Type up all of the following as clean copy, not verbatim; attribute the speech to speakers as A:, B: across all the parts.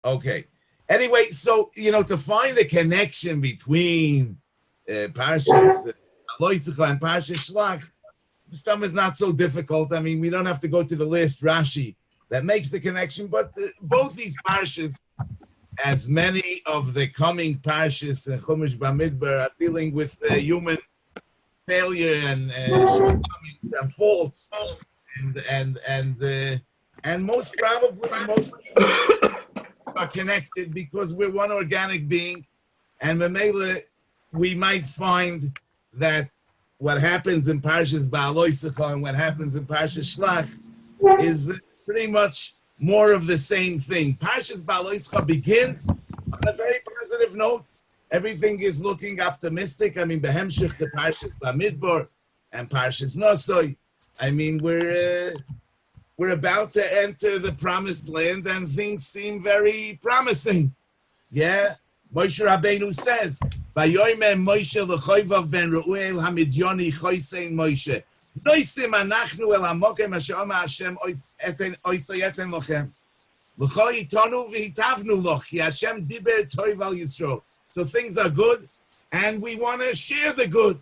A: Okay. Anyway, so to find the connection between Parshas Aloysicha and Parshas Shlach, Stam is not so difficult. I mean, we don't have to go to the list, Rashi, that makes the connection, but both these Parshas, as many of the coming Parshas and Chumash Bamidbar, are dealing with human failure and shortcomings and faults, and most probably most are connected because we're one organic being, and Mamela, we might find that what happens in Parshas Behaloscha and what happens in Parshas Shlach is pretty much more of the same thing. Parshas Behaloscha begins on a very positive note. Everything is looking optimistic. I mean, Behemshich the Parshas Bamidbar and Parshas Nosoi. I mean, we're about to enter the promised land and things seem very promising. Yeah, Moshe Rabbeinu says, "Vayoyme Moshe lechoyvav ben Reuel hamidyoni choysein Moshe. Noisim anachnu el hamokem asher Amar Hashem oisayeten lochem. L'cho yitonu v'hitavnu loch, ki Hashem diber toiv al Yisro." So things are good, and we want to share the good.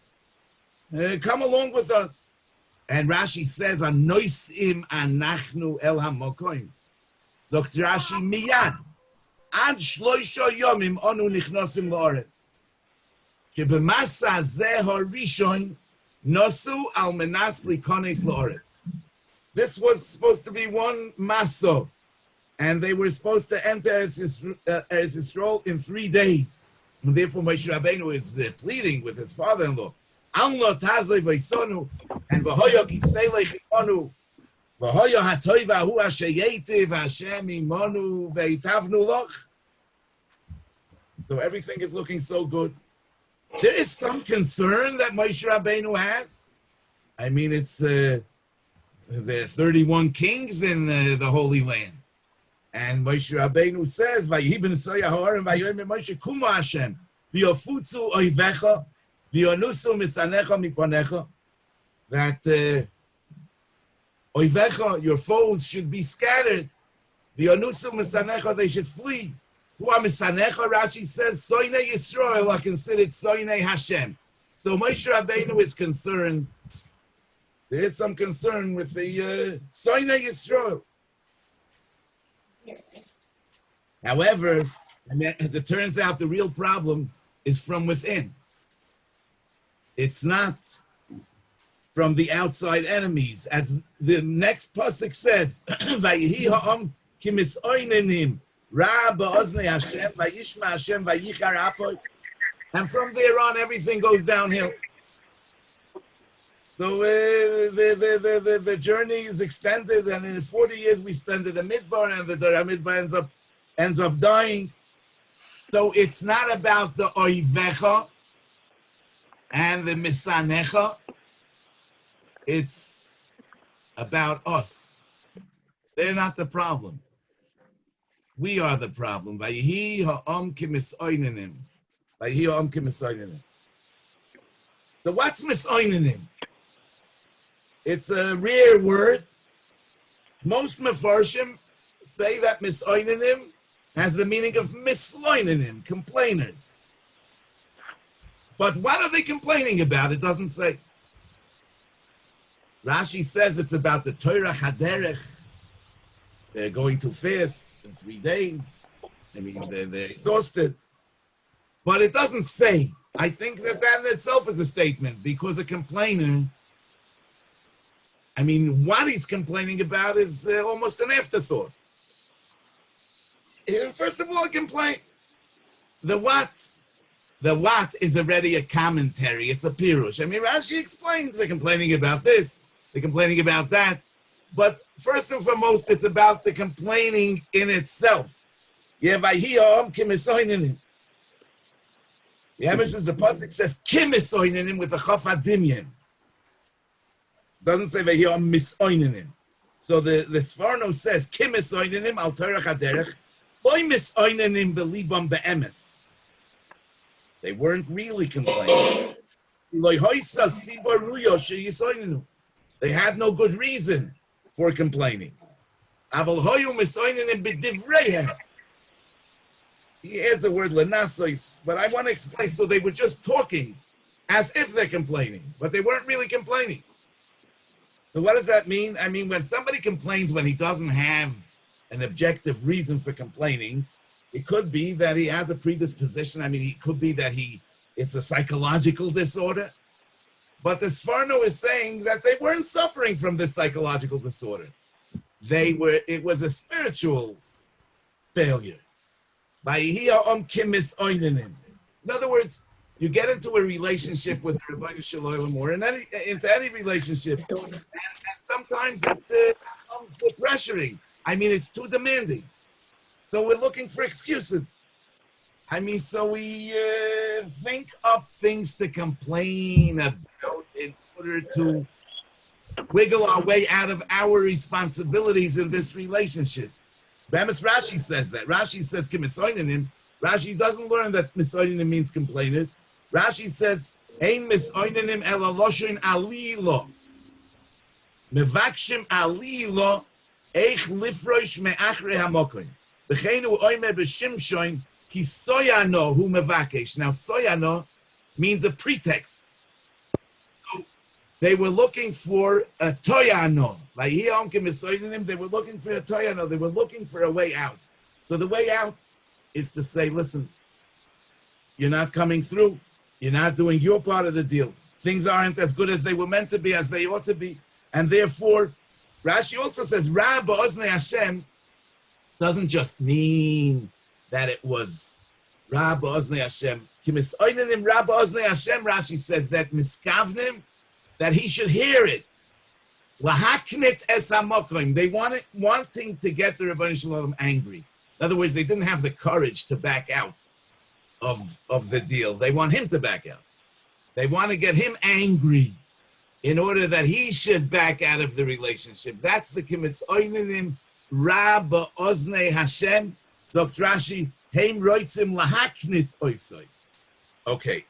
A: Come along with us. And Rashi says, "Anoisim anachnu el hamokim." Zokt Rashi miyad. Ad shloisha yomim onu nichnosim la'aretz. Ki b'masa zeh harishon nosu al menas likones la'aretz. This was supposed to be one maso, and they were supposed to enter Eretz Yisrael in 3 days. And therefore, Moshe Rabbeinu is pleading with his father-in-law. Al lo tazoi v'isonu, and v'hoyo kiselech imonu, v'hoyo hatoy v'ahu asher yetiv Hashem imonu v'itavnu loch. So everything is looking so good. There is some concern that Moshe Rabbeinu has. I mean, it's the 31 kings in the Holy Land. And Moshe Rabbeinu says, "Vayihi b'nesoya ha'orim vayoyim Moshe kuma Hashem v'yofutzu oivecha v'yonusu misanecha miponecha." That oivecha, your foes, should be scattered. V'yonusu misanecha, they should flee. Who are misanecha? Rashi says, "Soinei Yisrael are considered soinei Hashem." So Moshe Rabbeinu is concerned. There is some concern with the soinei Yisrael. However, as it turns out, the real problem is from within. It's not from the outside enemies. As the next pasuk says, "Vayihi ha'am ki misoinenim ra ba'oznei Hashem vayishma Hashem vayichar apoy." And from there on, everything goes downhill. So the journey is extended, and in 40 years we spend in the Midbar, and the Midbar ends up dying. So it's not about the Oivecha and the Misanecha. It's about us. They're not the problem. We are the problem. Vayihi ha'am ki misoinenim. Vayihi ha'am ki misoinenim. So what's misoinenim? It's a rare word. Most Mefarshim say that misoinenim has the meaning of misloinenim, complainers. But what are they complaining about? It doesn't say. Rashi says it's about the Torah Haderech. They're going to fast in 3 days. I mean, they're exhausted. But it doesn't say. I think that in itself is a statement, because a complainer, I mean, what he's complaining about is almost an afterthought. First of all, a complaint. The what is already a commentary. It's a pirush. I mean, Rashi explains they're complaining about this, they're complaining about that. But first and foremost, it's about the complaining in itself. Yeah, Vayhi'am kimisoinenim. The emphasis, the pasuk says kimisoinenim with a chaf adimyan. Doesn't say Vayhi'am misoinenim. So the Sforno says kimisoinenim al Torah Haderech. Oy misoinenim belibam be'emes. They weren't really complaining. They had no good reason for complaining. he adds the word lenasois, but I want to explain. So they were just talking as if they're complaining, but they weren't really complaining. So what does that mean? I mean, when somebody complains when he doesn't have an objective reason for complaining, it could be that he has a predisposition. I mean, it could be that it's a psychological disorder. But the Sforno is saying that they weren't suffering from this psychological disorder. It was a spiritual failure. In other words, you get into a relationship with Rabbi Shalom or into any relationship, and sometimes it becomes pressuring. I mean, it's too demanding. So we're looking for excuses. I mean, so we think up things to complain about in order to wiggle our way out of our responsibilities in this relationship. Bemis Rashi says that. Rashi says, Kimisoinim. Rashi doesn't learn that misoinim means complainers. Rashi says, Ein misoinim elaloshin alilo. Mevakshim alilo eich lifroish me'achre hamokoin. B'cheinu oimer b'shimshoin ki soyano hu mevakesh. Now, soyano means a pretext. So they were looking for a toyano. They were looking for a toyano. They were looking for a way out. So the way out is to say, listen, you're not coming through. You're not doing your part of the deal. Things aren't as good as they were meant to be, as they ought to be. And therefore, Rashi also says, Ra ba'oznei Hashem doesn't just mean that it was Ra ba'oznei Hashem. Kimis oinenim Ra ba'oznei Hashem, Rashi says that miskavnim, that he should hear it. Lahaknit es hamokoim. They wanting to get the Rebbeinu Shalom angry. In other words, they didn't have the courage to back out of the deal. They want him to back out. They want to get him angry in order that he should back out of the relationship. That's the Kimis Oinenim Ra ba'oznei Hashem. Dr. Rashi, Heim roitzim lahaknit oisoi. Okay,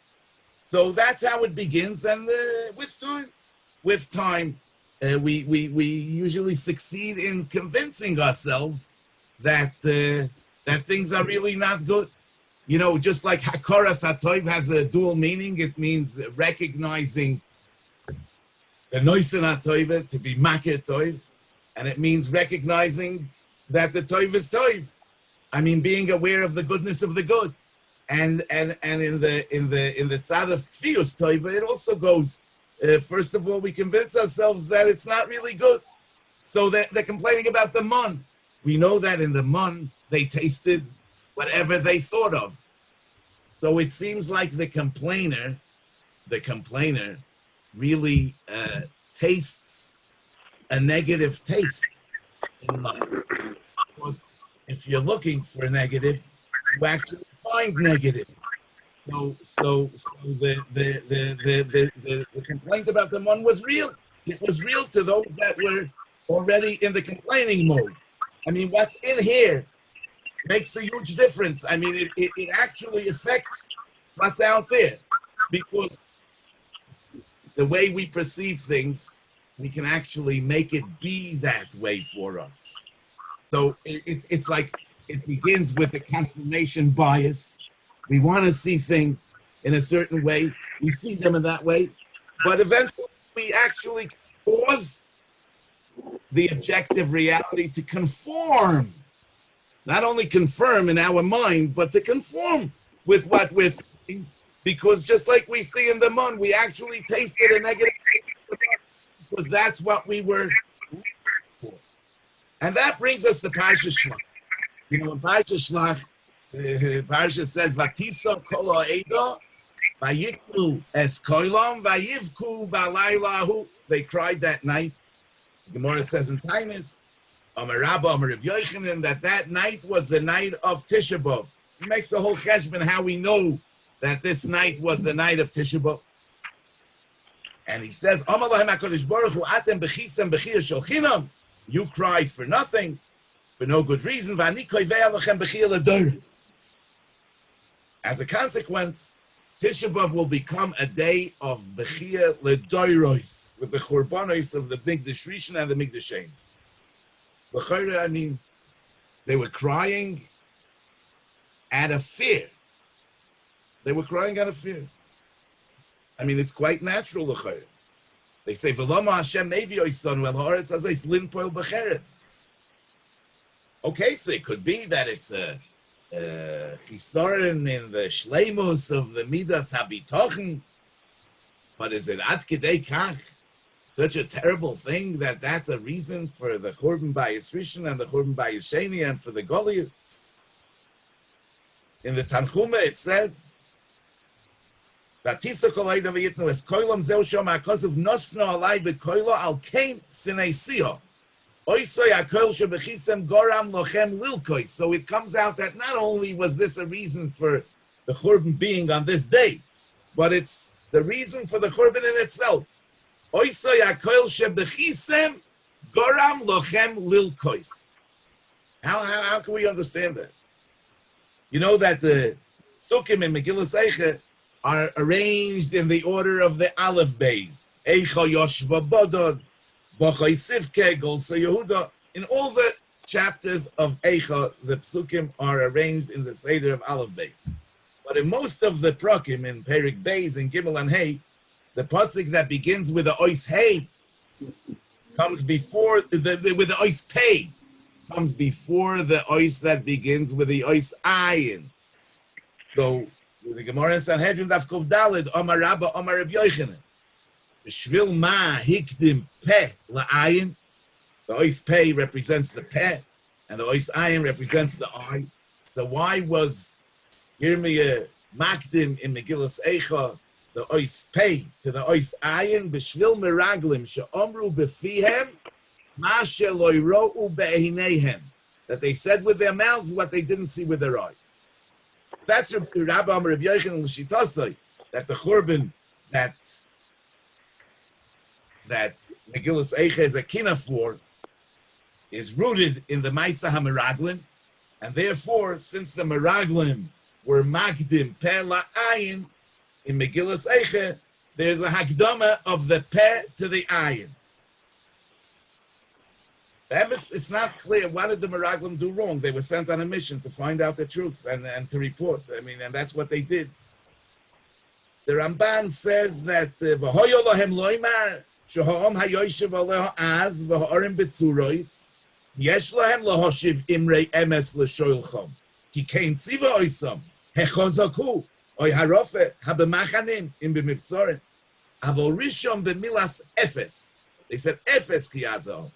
A: so that's how it begins, and with time, we usually succeed in convincing ourselves that things are really not good. You know, just like Hakoras HaTov has a dual meaning. It means recognizing the Noisen HaTov, to be Makir Tov, and it means recognizing that the Tov is Tov. I mean, being aware of the goodness of the good. And in the tzad of Kfius Tov, it also goes, first of all, we convince ourselves that it's not really good. So they're complaining about the mun. We know that in the mun, they tasted whatever they thought of. So it seems like the complainer really tastes a negative taste in life. Because if you're looking for negative, you actually find negative. So the complaint about the mun was real. It was real to those that were already in the complaining mode. I mean, what's in here makes a huge difference. I mean, it actually affects what's out there, because the way we perceive things, we can actually make it be that way for us. So it's like it begins with a confirmation bias. We want to see things in a certain way. We see them in that way. But eventually, we actually cause the objective reality to conform. Not only confirm in our mind, but to conform with what we're thinking. Because just like we see in the mun, we actually tasted a negative taste, because that's what we were looking for. And that brings us to Parsha Shlach. You know, in Parsha Shlach, Parsha says, "Vatisa kol ha'eda, vayiknu es kolam, vayivku balaylahu." They cried that night. The Gemara says in Tainus, Amar Rabba, Amar Reb Yochanan, that night was the night of Tisha B'Av. He makes a whole cheshbon how we know that this night was the night of Tisha B'Av. And he says, Amar Lahem HaKadosh Baruch Hu, Atem b'chisem b'chiyah shel chinam. You cried for nothing, for no good reason. V'ani koivei alachem b'chiyah l'doros. As a consequence, Tisha B'Av will become a day of b'chiyah l'doros, with the churbanos of the Mikdash Rishon and the Mikdash Sheni. I mean, they were crying, out of fear. They were crying out of fear. I mean, it's quite natural. They say, "V'lama Hashem mevi oisanu el haaretz azos linpoil b'cheret." Okay, so it could be that it's a chisaron in the shleimus of the midas habitochen, but is it ad kedei kach such a terrible thing that that's a reason for the Churban Bayis Rishon and the Churban Bayis Sheni and for the Goliaths? In the Tanchuma it says that Tisa kolay davayitnu es koilam zeu shom ha'kosav nosno alay bekoilo al kein sinei siho oisoy ha'koil shebechisem goram lochem lilkois. So it comes out that not only was this a reason for the Churban being on this day, but it's the reason for the Churban in itself. Oisoy ha'koil shebechisem goram lochem lilkois. How can we understand that? You know that the Sukkim in Megillas Eicha are arranged in the order of the Aleph Beis. Eicha Yoshva Bodod, Bochai Sivke, Golsa Yehuda. In all the chapters of Eicha, the Psukim are arranged in the Seder of Aleph Beis. But in most of the Prokim, in Perik Beis and Gimel and Hey, the pasuk that begins with the Ois Hey comes before with the Ois Pei. Comes before the ois that begins with the ois ayin. So the Gemara in Sanhedrin Daf Kuf Daled, Omar Rabba, Omar Reb Yochanan. B'shvil ma hikdim peh la'ayin. The ois peh represents the peh, and the ois ayin represents the eye. So why was Yirmiyah makdim in Megillas Eicha the ois peh to the ois ayin? B'shvil meraglim she'omru b'fihem that they said with their mouths what they didn't see with their eyes. That's Rabbi Amar Rabbi Yochanan L'Shitasai, that the Churban that Megillas Eicha is a kina for is rooted in the Maisa HaMeraglim, and therefore, since the Meraglim were Magdim Peh La'ayin in Megillas Eicha, there's a Hakdama of the Peh to the Ayin. It's not clear. What did the Meraglim do wrong? They were sent on a mission to find out the truth and to report. I mean, and that's what they did. The Ramban says that v'hoyo lohem loymar sheha'om hayoyshev aleho az v'ha'orim betzurois yesh lohem lohoshiv imrei emes l'shoilchom ki kein tziva oisam hechozaku oy harofe habemachanim im b'mivtzorim avol rishon b'milas efes. They said efes ki yazah.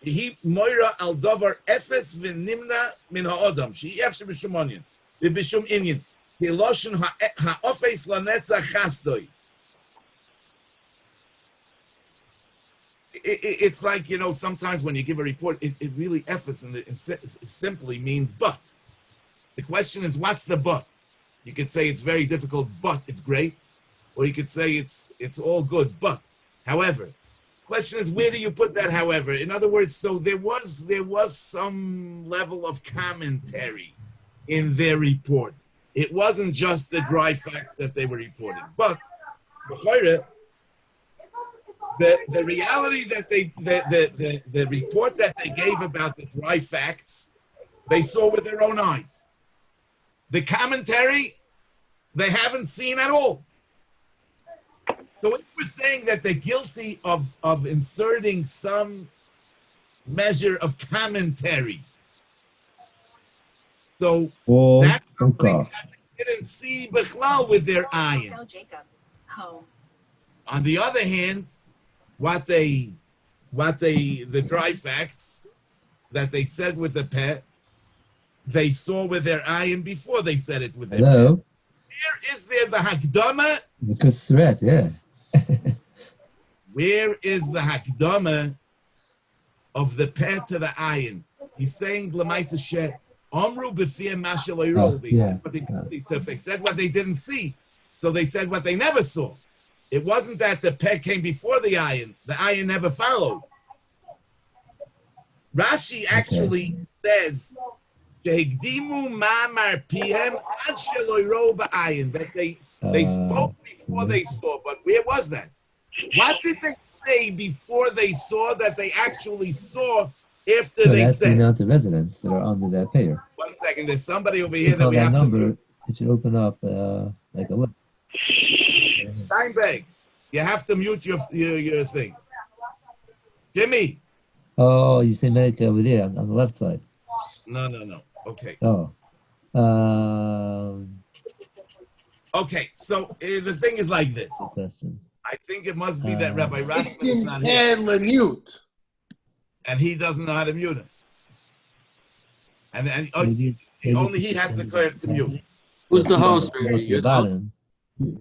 A: He moira al davar efes v'nimna min ha'odam. She efsh b'shumonian v'b'shum inyan. He loshen ha'ofes lanetzach chasdoi. It's like, you know, sometimes when you give a report, it really efes and it simply means but. The question is, what's the but? You could say it's very difficult, but it's great, or you could say it's all good, but. However. Question is, where do you put that, however? In other words, so there was some level of commentary in their report. It wasn't just the dry facts that they were reporting. But the reality that the report that they gave about the dry facts, they saw with their own eyes. The commentary, they haven't seen at all. So if we're saying that they're guilty of inserting some measure of commentary, so that's something that they didn't see Bechlal with their eye. On the other hand, the dry facts that they said with the pet, they saw with their eye before they said it with their pet. Where is there the Hakdama?
B: Because threat, yeah.
A: Where is the Hakdama of the pet to the ayin? He's saying L'maisa she Omru b'fiyem mashaloyro. They said what they didn't see. So if they said what they didn't see, so they said what they never saw. It wasn't that the pet came before the ayin never followed. Rashi actually says Shehigdimu ma'amar piem ad sheloyro ba'ayin, that they spoke before they saw, but where was that? What did they say before they saw that they actually saw after
B: No,
A: they
B: that's the
A: said,
B: amount of residents that are under that payer.
A: 1 second, there's somebody over
B: You
A: here that
B: call
A: we
B: that
A: have to
B: number,
A: mute.
B: it should open up like a list.
A: Steinberg, you have to mute your thing. Jimmy.
B: Oh, you say Medicare over there on the left side.
A: No. Okay.
B: Oh.
A: Okay, so the thing is like this.
B: Good question.
A: I think it must be that Rabbi Rassman is not here.
C: And mute.
A: And he doesn't know how to mute him. And
B: Maybe
A: only he has the courage to mute.
C: Who's the host?
B: Go to the bottom.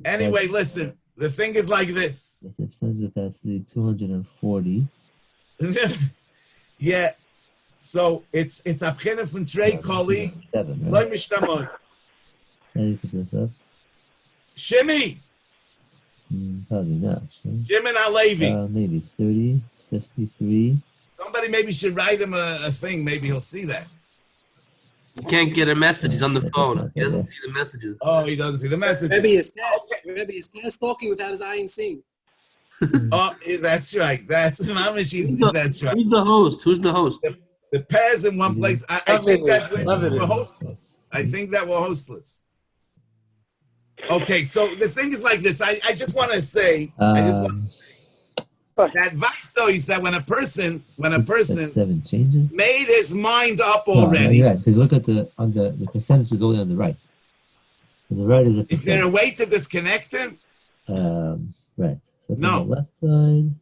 A: Anyway, listen, the thing is like this.
B: The percentage capacity 240.
A: Yeah. So it's Abchina from Trey Koli.
B: 7,
A: Loi
B: right?
A: Mishtamon.
B: How do you put this up?
A: Shimmy.
B: Probably not. So.
A: Jimmy Alevi.
B: Maybe 30, 53.
A: Somebody maybe should write him a thing. Maybe he'll see that.
C: He can't get a message. He's on the phone. He doesn't see the messages.
A: Oh, he doesn't see the message.
D: Maybe it's past talking without his eye and seeing.
A: Oh, that's right. That's that's right.
C: Who's the host? Who's the host?
A: The pairs in one place. I think that we're hostless. I think that we're hostless. Okay, so the thing is like this. I just want to say, that advice though is that when a person
B: 7 changes.
A: made his mind up
B: No,
A: already,
B: you're right. Because look at the percentage is only on the right. On the right is a percent.
A: is there a way to disconnect him?
B: Right. So it's
A: No.
B: on the left side.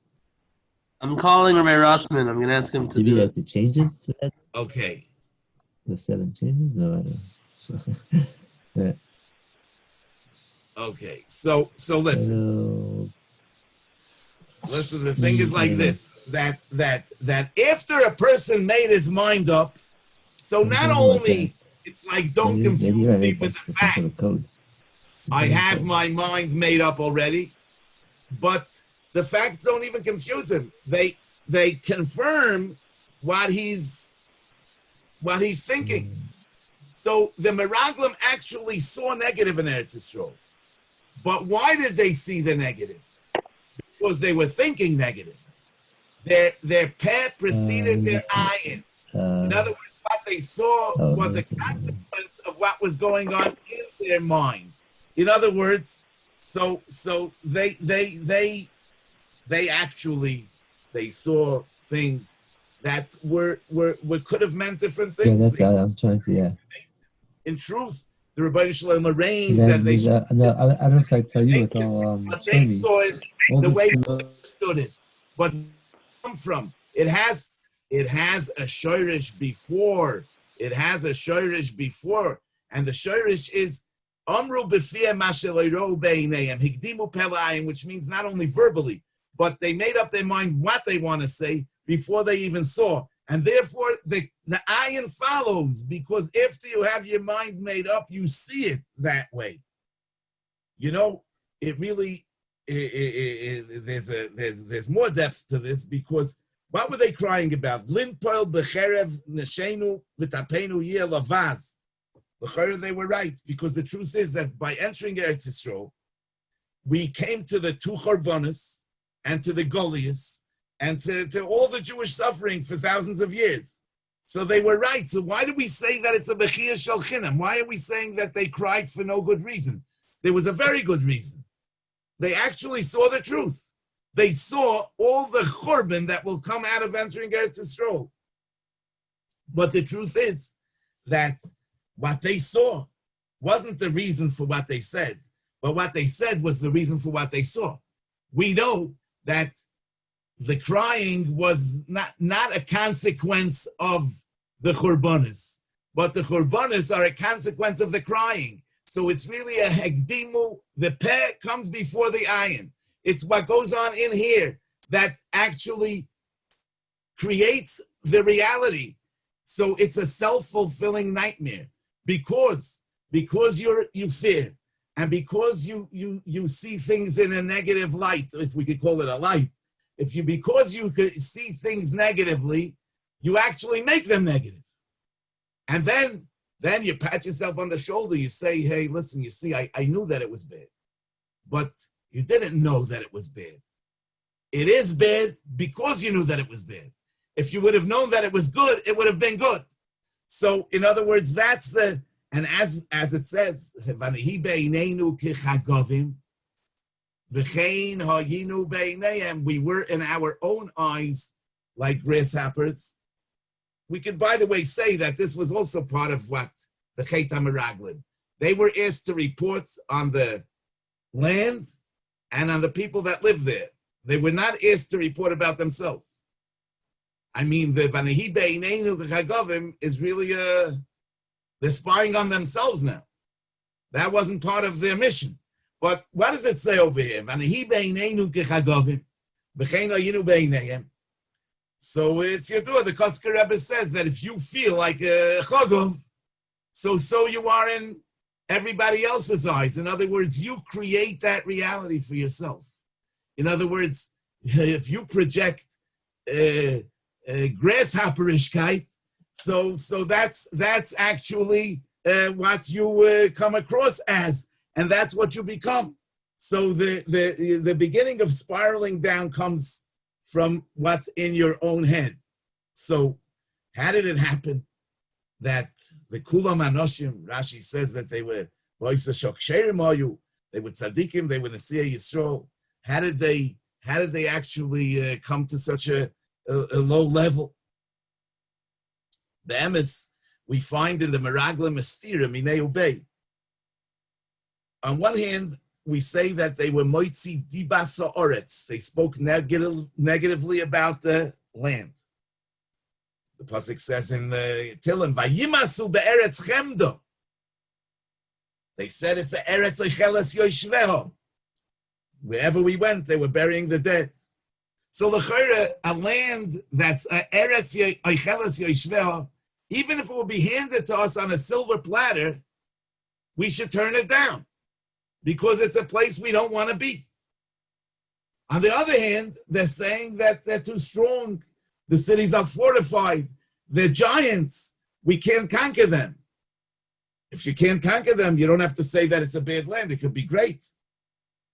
C: I'm calling Rabbi Rossman. I'm going to ask him to
B: Maybe
C: do
B: like
C: it.
B: the changes for that?
A: Okay.
B: The 7 changes? No, I don't. Yeah.
A: Okay. So listen. Listen, the thing is like this, that after a person made his mind up, so not only it's like don't confuse me with the facts. I have my mind made up already, but the facts don't even confuse him. They confirm what he's thinking. So the Meraglim actually saw negative in Eretz Yisrael. But why did they see the negative? Because they were thinking negative. Their peh preceded their ayin. In other words, what they saw was a consequence of what was going on in their mind. In other words, so they actually saw things that were could have meant different things.
B: Yeah, that's I'm trying to,
A: In truth, the Rebbeinu Shalom arranged
B: then
A: that they should.
B: I don't know if I tell you it's all
A: but they saw it the way they understood it. But come from it has a shoirish before. It has a shoirish before, and the shoirish is amru b'fiyeh masheloiro beineim higdimu pelayim, which means not only verbally, but they made up their mind what they want to say before they even saw. And therefore, the ayin follows, because after you have your mind made up, you see it that way. You know, it really there's more depth to this, because what were they crying about? Linpoil becherev neshenu v'tapenu yeh lavaz. They were right, because the truth is that by entering Eretz Yisrael, we came to the two Chorbanos and to the Goliaths, and to all the Jewish suffering for thousands of years. So they were right. So why do we say that it's a Bechiyah Shel Chinam? Why are we saying that they cried for no good reason? There was a very good reason. They actually saw the truth. They saw all the Churban that will come out of entering Eretz Yisrael. But the truth is that what they saw wasn't the reason for what they said, but what they said was the reason for what they saw. We know that the crying was not a consequence of the Churbanos, but the Churbanos are a consequence of the crying. So it's really a hegdimu. The peh comes before the ayin. It's what goes on in here that actually creates the reality. So it's a self-fulfilling nightmare, because you fear, and because you see things in a negative light, if we could call it a light. Because you could see things negatively, you actually make them negative. And then you pat yourself on the shoulder, you say, hey, listen, you see, I knew that it was bad. But you didn't know that it was bad. It is bad because you knew that it was bad. If you would have known that it was good, it would have been good. So, in other words, that's the, and as it says, "V'nehi beineinu kichagovim, v'chein hayinu beineim," we were in our own eyes like grasshoppers. We could, by the way, say that this was also part of what the Chet HaMeraglim. They were asked to report on the land and on the people that live there. They were not asked to report about themselves. I mean, the V'nehi beineinu kichagovim is really they're spying on themselves now. That wasn't part of their mission. But what does it say over here? V'nehi beineinu kichagovim, v'chein hayinu beineim. So it's Yadua. The Kotzker Rebbe says that if you feel like a chagov, so you are in everybody else's eyes. In other words, you create that reality for yourself. In other words, if you project grasshopperishkeit, so that's actually what you come across as, and that's what you become. So the beginning of spiraling down comes from what's in your own head. So how did it happen that the Kulam Anoshim, Rashi says that they were Boisa Shoksherim Ayu, they were Tzadikim, they were Nesiya Yisrael. How did they actually come to such a low level? The emes we find in the Meraglim Estira Minei Ubei. On one hand, we say that they were Moitzi Dibasa Oretz. They spoke negatively about the land. The pasuk says in the Tilim, Vayimasu be'eretz chemdo. They said it's the Eretz Oicheles Yoishveho. Wherever we went, they were burying the dead. So l'chayre, a land that's Eretz Oicheles Yoishveho, even if it will be handed to us on a silver platter, we should turn it down, because it's a place we don't want to be. On the other hand, they're saying that they're too strong. The cities are fortified. They're giants. We can't conquer them. If you can't conquer them, you don't have to say that it's a bad land. It could be great.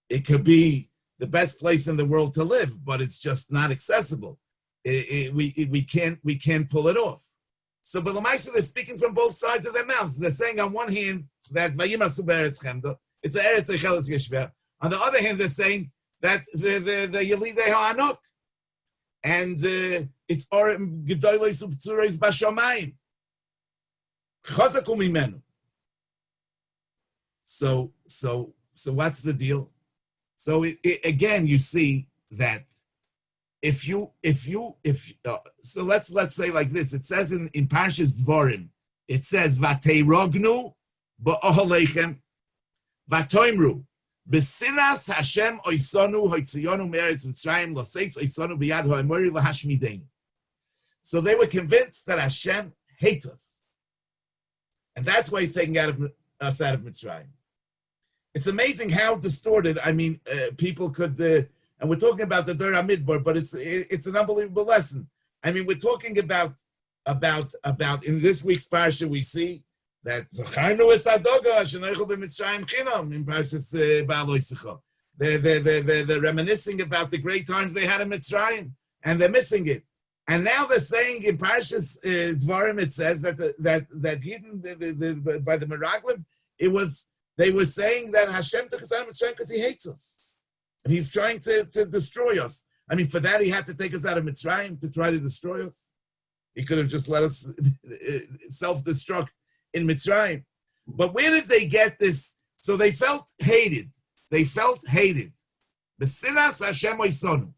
A: It could be the best place in the world to live, but it's just not accessible. We can't pull it off. So, but Lamaisa, they're speaking from both sides of their mouths. They're saying on one hand that Vayimasu be'eretz chemdo, it's an Eretz Oicheles Yeshveh. On the other hand, they're saying that the Yelidei Ha'anok, and it's Orem Gedolos Ubtzuros Bashamayim. Chazaku Mimenu. So what's the deal? So again, you see that if so let's say like this. It says in Parshas Dvorim, it says Vateirognu ba'ohalechem Vatoimru, b'sinas Hashem oisonu hoitziyonu meretz Mitzrayim l'seis oisonu b'yad ha'emori l'hashmidein. So they were convinced that Hashem hates us, and that's why He's taking us out of Mitzrayim. It's amazing how distorted. I mean, people could, and we're talking about the Dor HaMidbar, but it's an unbelievable lesson. I mean, we're talking about in this week's parsha we see that Zacharnu esadoga sheneichel b'Mitzrayim chinam in Parshas Behaloscha. They're reminiscing about the great times they had in Mitzrayim, and they're missing it. And now they're saying in Parshas Dvarim, it says that hidden by the Meraglim, they were saying that Hashem took us out of Mitzrayim because He hates us, and He's trying to destroy us. I mean, for that He had to take us out of Mitzrayim to try to destroy us. He could have just let us self-destruct in Mitzrayim. But where did they get this? So they felt hated. B'sinas Hashem oisonu.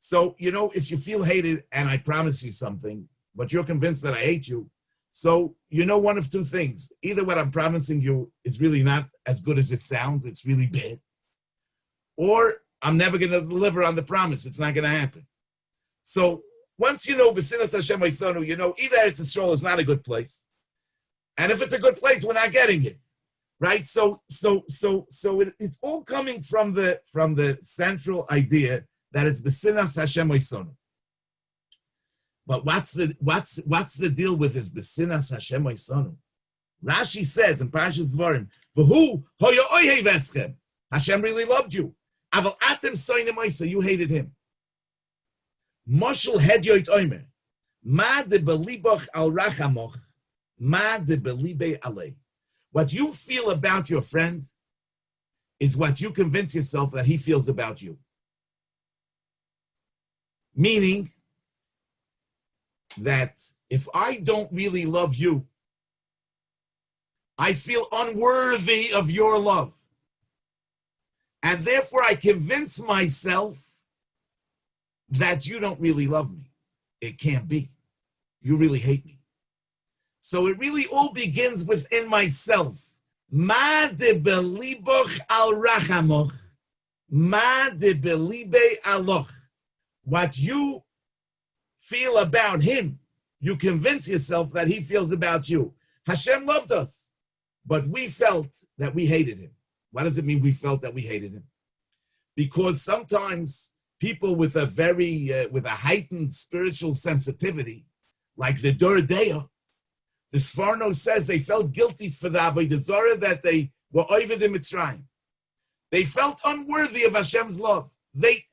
A: So, if you feel hated, and I promise you something, but you're convinced that I hate you, so one of two things. Either what I'm promising you is really not as good as it sounds, it's really bad, or I'm never going to deliver on the promise. It's not going to happen. So once B'sinas Hashem oisonu, either Eretz Yisrael is not a good place, and if it's a good place, we're not getting it, right? So it's all coming from the central idea that it's B'sinas Hashem oisonu. But what's the deal with this B'sinas Hashem oisonu? Rashi says in Parshas Dvarim, "V'hu hoya oyhev eschem." Hashem really loved you. Aval atem soinim oisa, you hated Him. Moshel hedyoit oimer. Ma de beliboch al rachamoch. Ma de belibe alei. What you feel about your friend is what you convince yourself that he feels about you. Meaning that if I don't really love you, I feel unworthy of your love. And therefore I convince myself that you don't really love me. It can't be. You really hate me. So it really all begins within myself. Ma de beliboch al rachamoch. Ma de belibe aloch. What you feel about him, you convince yourself that he feels about you. Hashem loved us, but we felt that we hated him. What does it mean we felt that we hated him? Because sometimes people with a with a heightened spiritual sensitivity, like the Dor Deah, the Sforno says they felt guilty for the Avodah Zarah that they were oved in Mitzrayim. They felt unworthy of Hashem's love. They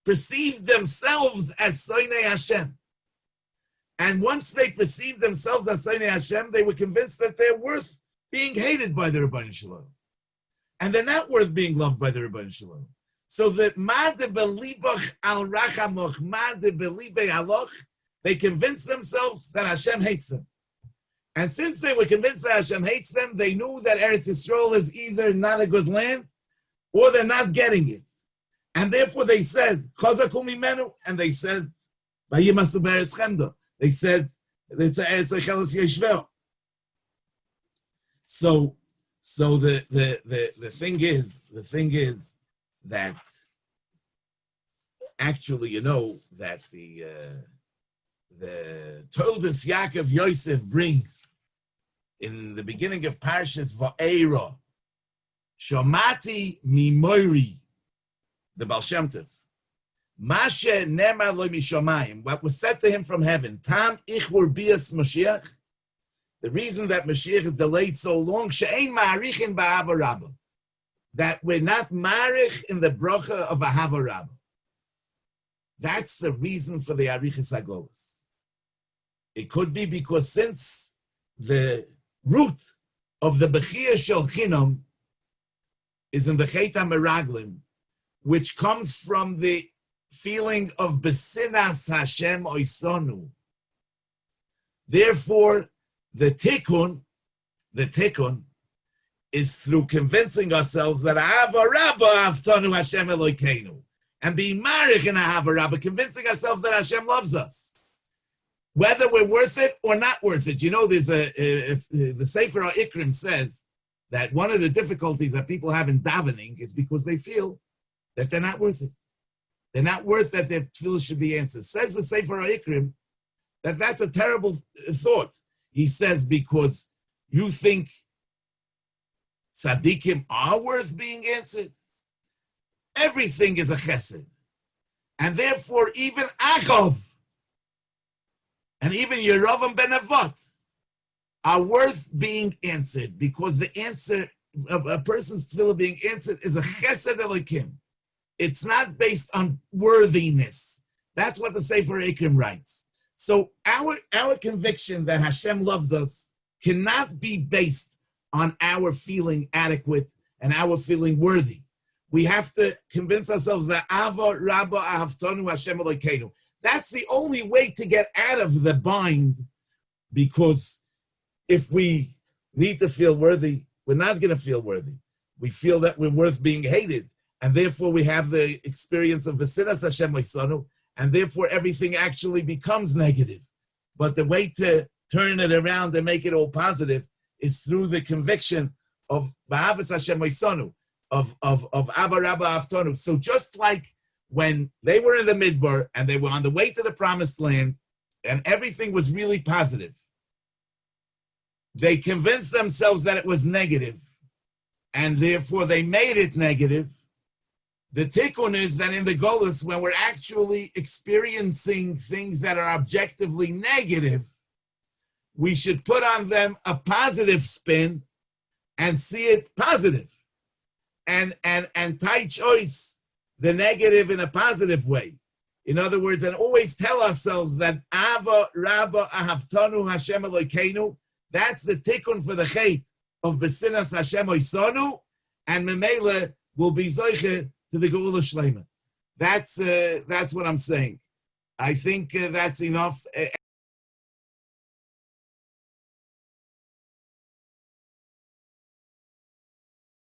A: perceived themselves as Sonei Hashem. And once they perceived themselves as Sonei Hashem, they were convinced that they're worth being hated by the Rebbeinu Shalom. And they're not worth being loved by the Rebbeinu Shalom. So that Ma de belibach al rachamoch, Ma de belibe aloch, they convinced themselves that Hashem hates them. And since they were convinced that Hashem hates them, they knew that Eretz Yisrael is either not a good land or they're not getting it. And therefore they said, Chazaku mimenu, and they said, Vayimasu be'eretz chemda. They said, it's a Eretz Echeles Yeshveh. So the thing is that actually, you know, that the Toldos Yaakov Yosef brings in the beginning of Parshas Va'era, Shomati mimoiri, the Baal Shem Tov, Mashe nemar lo mishamayim, what was said to him from heaven, Tam ichur bias Mashiach, the reason that Mashiach is delayed so long, she'ein ma'arichin ba'ava rabba, that we're not marich in the bracha of Ahava Rabbah. That's the reason for the Arichas Hagolos. It could be because since the root of the Bechia Shel Chinam is in the Chet HaMeraglim, which comes from the feeling of Besinas Hashem Oisonu. Therefore, the tikkun is through convincing ourselves that Ahava Rabbah Avtanu Hashem Elokeinu, and being marich in Ahava Rabbah, convincing ourselves that Hashem loves us, whether we're worth it or not worth it. You know, there's the Sefer HaIkrim says that one of the difficulties that people have in davening is because they feel that they're not worth it. They're not worth that their tefillah should be answered. Says the Sefer HaIkrim that that's a terrible thought. He says because you think tzaddikim are worth being answered. Everything is a chesed. And therefore, even Achov and even Yerovam ben Nevat are worth being answered because the answer of a person's tefillah being answered is a chesed elokim. It's not based on worthiness. That's what the Sefer HaIkrim writes. So our conviction that Hashem loves us cannot be based on our feeling adequate and our feeling worthy. We have to convince ourselves that Ava Rabba Ahavtonu Hashem Elokeinu. That's the only way to get out of the bind, because if we need to feel worthy, we're not going to feel worthy. We feel that we're worth being hated, and therefore we have the experience of Vesinas Hashem Oisonu, and therefore everything actually becomes negative. But the way to turn it around and make it all positive is through the conviction of Ba'avas Hashem Oisonu, of Ava Rabba Avtonu. So just like when they were in the Midbar and they were on the way to the Promised Land and everything was really positive, they convinced themselves that it was negative, and therefore they made it negative. The tikkun is that in the Golus, when we're actually experiencing things that are objectively negative, we should put on them a positive spin and see it positive. And tie choice the negative in a positive way. In other words, and always tell ourselves that Ava Rabba Ahavtanu Hashem Elokeinu, that's the tikkun for the chait of Besinas Hashem Oisanu, and Memele will be Zoiche to the Geula Shleima. That's what I'm saying. I think that's enough.